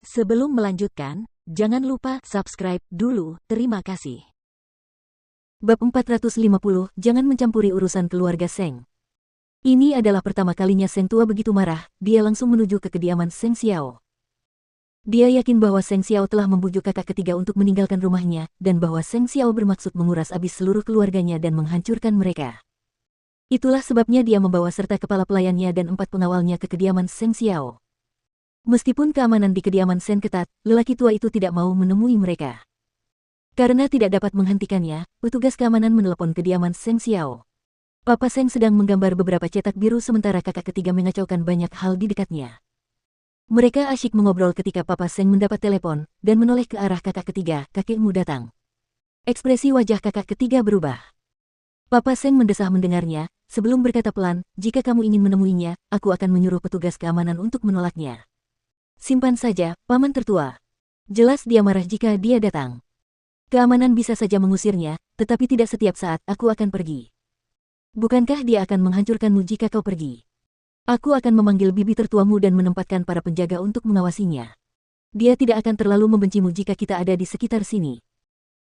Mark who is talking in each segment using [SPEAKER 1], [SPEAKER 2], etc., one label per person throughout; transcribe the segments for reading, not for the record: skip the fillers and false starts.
[SPEAKER 1] Sebelum melanjutkan, jangan lupa subscribe dulu, terima kasih.
[SPEAKER 2] Bab 450, jangan mencampuri urusan keluarga Seng. Ini adalah pertama kalinya Seng Tua begitu marah, dia langsung menuju ke kediaman Seng Xiao. Dia yakin bahwa Seng Xiao telah membujuk kakak ketiga untuk meninggalkan rumahnya, dan bahwa Seng Xiao bermaksud menguras habis seluruh keluarganya dan menghancurkan mereka. Itulah sebabnya dia membawa serta kepala pelayannya dan 4 pengawalnya ke kediaman Seng Xiao. Meskipun keamanan di kediaman Seng ketat, lelaki tua itu tidak mau menemui mereka. Karena tidak dapat menghentikannya, petugas keamanan menelepon kediaman Seng Xiao. Papa Seng sedang menggambar beberapa cetak biru sementara kakak ketiga mengacaukan banyak hal di dekatnya. Mereka asyik mengobrol ketika Papa Seng mendapat telepon, dan menoleh ke arah kakak ketiga, kakekmu datang. Ekspresi wajah kakak ketiga berubah. Papa Seng mendesah mendengarnya, sebelum berkata pelan, jika kamu ingin menemuinya, aku akan menyuruh petugas keamanan untuk menolaknya. Simpan saja, paman tertua. Jelas dia marah jika dia datang. Keamanan bisa saja mengusirnya, tetapi tidak setiap saat aku akan pergi. Bukankah dia akan menghancurkanmu jika kau pergi? Aku akan memanggil bibi tertuamu dan menempatkan para penjaga untuk mengawasinya. Dia tidak akan terlalu membencimu jika kita ada di sekitar sini.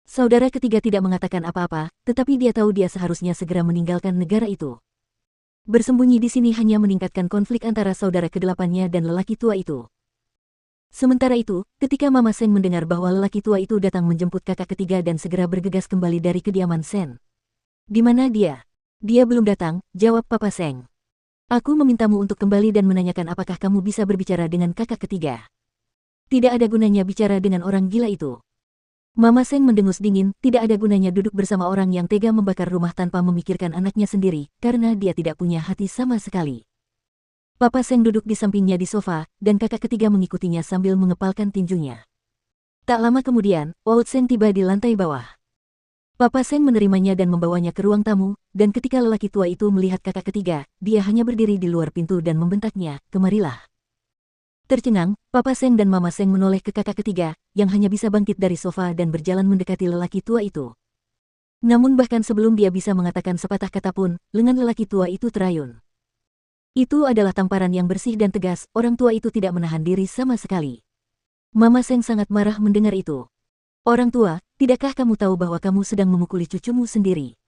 [SPEAKER 2] Saudara ketiga tidak mengatakan apa-apa, tetapi dia tahu dia seharusnya segera meninggalkan negara itu. Bersembunyi di sini hanya meningkatkan konflik antara saudara kedelapannya dan lelaki tua itu. Sementara itu, ketika Mama Seng mendengar bahwa lelaki tua itu datang menjemput kakak ketiga dan segera bergegas kembali dari kediaman Sen. Di mana dia? Dia belum datang, jawab Papa Seng. Aku memintamu untuk kembali dan menanyakan apakah kamu bisa berbicara dengan kakak ketiga. Tidak ada gunanya bicara dengan orang gila itu. Mama Seng mendengus dingin, tidak ada gunanya duduk bersama orang yang tega membakar rumah tanpa memikirkan anaknya sendiri, karena dia tidak punya hati sama sekali. Papa Seng duduk di sampingnya di sofa, dan kakak ketiga mengikutinya sambil mengepalkan tinjunya. Tak lama kemudian, Wout Seng tiba di lantai bawah. Papa Seng menerimanya dan membawanya ke ruang tamu, dan ketika lelaki tua itu melihat kakak ketiga, dia hanya berdiri di luar pintu dan membentaknya, kemarilah. Tercengang, Papa Seng dan Mama Seng menoleh ke kakak ketiga, yang hanya bisa bangkit dari sofa dan berjalan mendekati lelaki tua itu. Namun bahkan sebelum dia bisa mengatakan sepatah kata pun, lengan lelaki tua itu terayun. Itu adalah tamparan yang bersih dan tegas, orang tua itu tidak menahan diri sama sekali. Mama Seng sangat marah mendengar itu. Orang tua, tidakkah kamu tahu bahwa kamu sedang memukuli cucumu sendiri?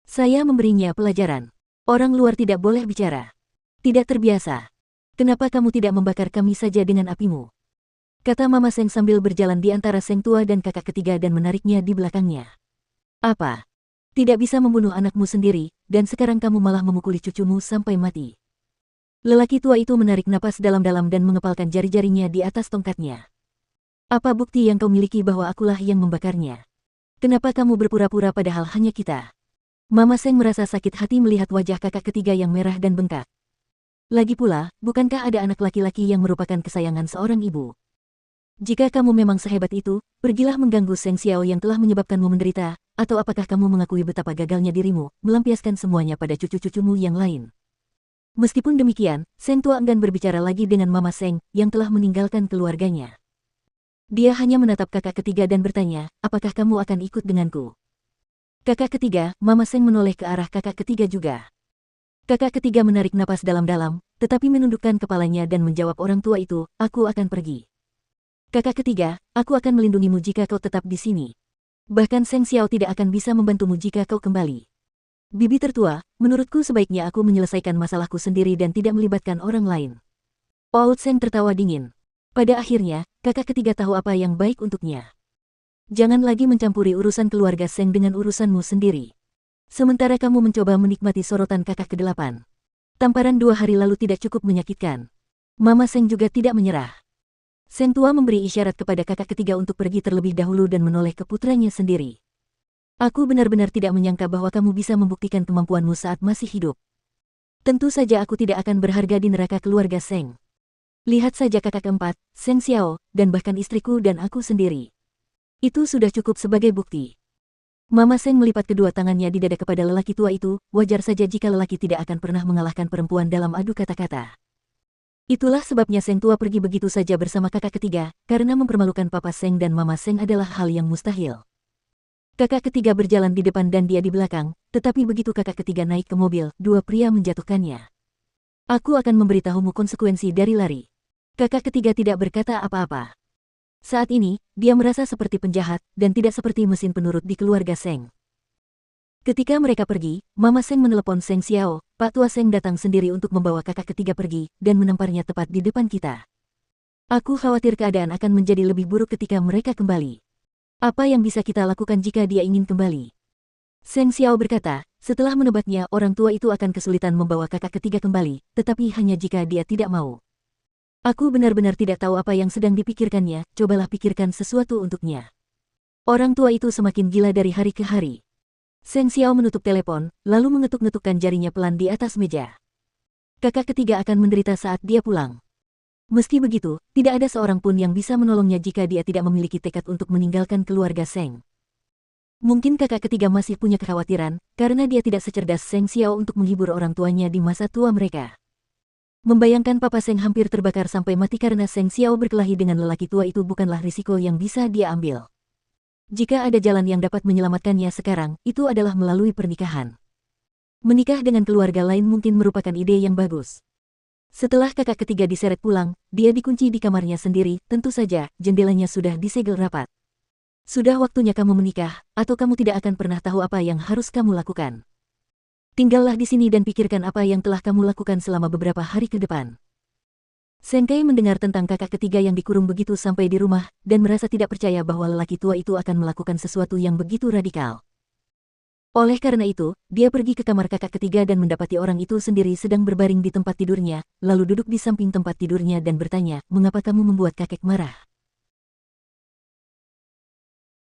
[SPEAKER 2] Saya memberinya pelajaran. Orang luar tidak boleh bicara. Tidak terbiasa. Kenapa kamu tidak membakar kami saja dengan apimu? Kata Mama Seng sambil berjalan di antara Seng tua dan kakak ketiga dan menariknya di belakangnya. Apa? Tidak bisa membunuh anakmu sendiri, dan sekarang kamu malah memukuli cucumu sampai mati. Lelaki tua itu menarik napas dalam-dalam dan mengepalkan jari-jarinya di atas tongkatnya. Apa bukti yang kau miliki bahwa akulah yang membakarnya? Kenapa kamu berpura-pura padahal hanya kita? Mama Seng merasa sakit hati melihat wajah kakak ketiga yang merah dan bengkak. Lagi pula, bukankah ada anak laki-laki yang merupakan kesayangan seorang ibu? Jika kamu memang sehebat itu, pergilah mengganggu Seng Xiao yang telah menyebabkanmu menderita, atau apakah kamu mengakui betapa gagalnya dirimu, melampiaskan semuanya pada cucu-cucumu yang lain? Meskipun demikian, Seng Tua enggan berbicara lagi dengan Mama Seng, yang telah meninggalkan keluarganya. Dia hanya menatap kakak ketiga dan bertanya, apakah kamu akan ikut denganku? Kakak ketiga, Mama Seng menoleh ke arah kakak ketiga juga. Kakak ketiga menarik napas dalam-dalam, tetapi menundukkan kepalanya dan menjawab orang tua itu, aku akan pergi. Kakak ketiga, aku akan melindungimu jika kau tetap di sini. Bahkan Seng Xiao tidak akan bisa membantumu jika kau kembali. Bibi tertua, menurutku sebaiknya aku menyelesaikan masalahku sendiri dan tidak melibatkan orang lain. Wout Seng tertawa dingin. Pada akhirnya, kakak ketiga tahu apa yang baik untuknya. Jangan lagi mencampuri urusan keluarga Seng dengan urusanmu sendiri. Sementara kamu mencoba menikmati sorotan kakak ke-8. Tamparan 2 hari lalu tidak cukup menyakitkan. Mama Seng juga tidak menyerah. Seng tua memberi isyarat kepada kakak ketiga untuk pergi terlebih dahulu dan menoleh ke putranya sendiri. Aku benar-benar tidak menyangka bahwa kamu bisa membuktikan kemampuanmu saat masih hidup. Tentu saja aku tidak akan berharga di neraka keluarga Seng. Lihat saja kakak keempat, Seng Xiao, dan bahkan istriku dan aku sendiri. Itu sudah cukup sebagai bukti. Mama Seng melipat kedua tangannya di dada kepada lelaki tua itu, wajar saja jika lelaki tidak akan pernah mengalahkan perempuan dalam adu kata-kata. Itulah sebabnya Seng tua pergi begitu saja bersama kakak ketiga, karena mempermalukan Papa Seng dan Mama Seng adalah hal yang mustahil. Kakak ketiga berjalan di depan dan dia di belakang, tetapi begitu kakak ketiga naik ke mobil, 2 pria menjatuhkannya. Aku akan memberitahumu konsekuensi dari lari. Kakak ketiga tidak berkata apa-apa. Saat ini, dia merasa seperti penjahat dan tidak seperti mesin penurut di keluarga Seng. Ketika mereka pergi, Mama Seng menelepon Seng Xiao, Pak Tua Seng datang sendiri untuk membawa kakak ketiga pergi dan menamparnya tepat di depan kita. Aku khawatir keadaan akan menjadi lebih buruk ketika mereka kembali. Apa yang bisa kita lakukan jika dia ingin kembali? Seng Xiao berkata, setelah menebatnya orang tua itu akan kesulitan membawa kakak ketiga kembali, tetapi hanya jika dia tidak mau. Aku benar-benar tidak tahu apa yang sedang dipikirkannya, cobalah pikirkan sesuatu untuknya. Orang tua itu semakin gila dari hari ke hari. Seng Xiao menutup telepon, lalu mengetuk-ngetukkan jarinya pelan di atas meja. Kakak ketiga akan menderita saat dia pulang. Meski begitu, tidak ada seorang pun yang bisa menolongnya jika dia tidak memiliki tekad untuk meninggalkan keluarga Seng. Mungkin kakak ketiga masih punya kekhawatiran, karena dia tidak secerdas Seng Xiao untuk menghibur orang tuanya di masa tua mereka. Membayangkan Papa Seng hampir terbakar sampai mati karena Seng Xiao berkelahi dengan lelaki tua itu bukanlah risiko yang bisa dia ambil. Jika ada jalan yang dapat menyelamatkannya sekarang, itu adalah melalui pernikahan. Menikah dengan keluarga lain mungkin merupakan ide yang bagus. Setelah kakak ketiga diseret pulang, dia dikunci di kamarnya sendiri, tentu saja, jendelanya sudah disegel rapat. Sudah waktunya kamu menikah, atau kamu tidak akan pernah tahu apa yang harus kamu lakukan. Tinggallah di sini dan pikirkan apa yang telah kamu lakukan selama beberapa hari ke depan. Seng Kai mendengar tentang kakak ketiga yang dikurung begitu sampai di rumah, dan merasa tidak percaya bahwa lelaki tua itu akan melakukan sesuatu yang begitu radikal. Oleh karena itu, dia pergi ke kamar kakak ketiga dan mendapati orang itu sendiri sedang berbaring di tempat tidurnya, lalu duduk di samping tempat tidurnya dan bertanya, mengapa kamu membuat kakek marah?